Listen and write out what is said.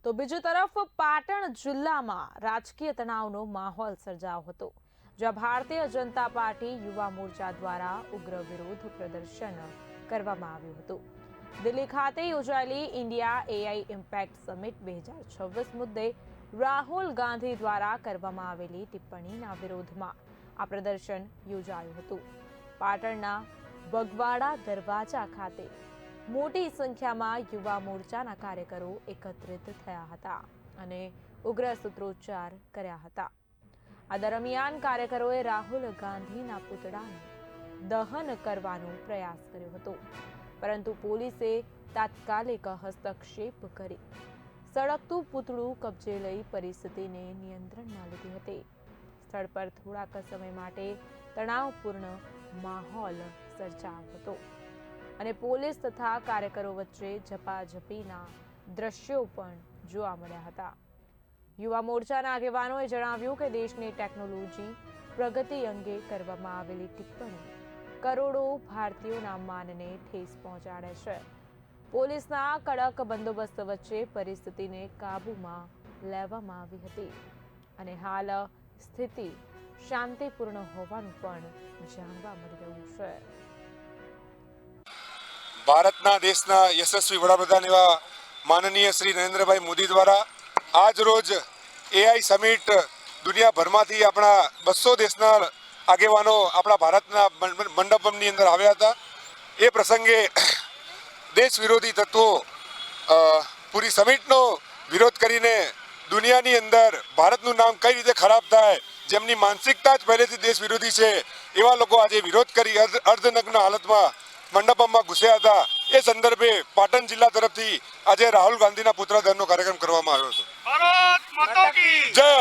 તો બીજી તરફ પાટણ જિલ્લામાં રાજકીય તણાવનો માહોલ સર્જાયો હતો, જ્યાં ભારતીય જનતા પાર્ટી યુવા મોરચા દ્વારા ઉગ્ર વિરોધ પ્રદર્શન કરવામાં આવ્યું હતું. દિલ્હી ખાતે યોજાયેલી ઇન્ડિયા એઆઈ ઇમ્પેક્ટ સમિટ 2026 મુદ્દે રાહુલ ગાંધી દ્વારા કરવામાં આવેલી ટિપ્પણીના વિરોધમાં આ પ્રદર્શન યોજાયું હતું. પાટણના બગવાડા દરવાજા ખાતે મોટી સંખ્યામાં યુવા મોરચાના કાર્યકરો એકત્રિત થયા હતા અને ઉગ્ર સૂત્રોચ્ચાર કર્યા હતા. આ દરમિયાન કાર્યકરોએ રાહુલ ગાંધીના પુતળાનું દહન કરવાનો પ્રયાસ કર્યો હતો, પરંતુ પોલીસે તાત્કાલિક હસ્તક્ષેપ કરી સળગતું પુતળું કબજે લઈ પરિસ્થિતિને નિયંત્રણમાં લીધી હતી. સ્થળ પર થોડાક સમય માટે તણાવપૂર્ણ માહોલ સર્જાયો હતો અને પોલીસ તથા કાર્યકરો વચ્ચે ઝપાઝપીના દ્રશ્યો પણ જોવા મળ્યા હતા. યુવા મોરચાના આગેવાનોએ જણાવ્યું કે દેશની ટેકનોલોજી પ્રગતિ અંગે કરવામાં આવેલી ટિપ્પણી કરોડો ભારતીયોના માનને ઠેસ પહોંચાડે છે. પોલીસના કડક બંદોબસ્ત વચ્ચે પરિસ્થિતિને કાબૂમાં લેવામાં આવી હતી અને હાલ સ્થિતિ શાંતિપૂર્ણ હોવાનું પણ જાણવા મળી રહ્યું છે. ભારતના દેશના યશસ્વી વડાપ્રધાન એવા માનનીય શ્રી નરેન્દ્રભાઈ મોદી દ્વારા આજ રોજ એઆઈ સમિટ દુનિયાભરમાંથી આપણા 200 દેશના આગેવાનો આપણા ભારતના મંડપની અંદર આવ્યા હતા. એ પ્રસંગે દેશ વિરોધી તત્વો પૂરી સમિટનો વિરોધ કરીને દુનિયાની અંદર ભારતનું નામ કઈ રીતે ખરાબ થાય, જેમની માનસિકતા જ પહેલેથી દેશ વિરોધી છે, એવા લોકો આજે વિરોધ કરી અર્ધનગ્ન હાલતમાં મંડપમાં ઘૂસ્યા હતા. એ સંદર્ભે પાટણ જિલ્લા તરફથી આજે રાહુલ ગાંધીના પુતળા દહનનો કાર્યક્રમ કરવામાં આવ્યો હતો. ભારત માતા કી જય.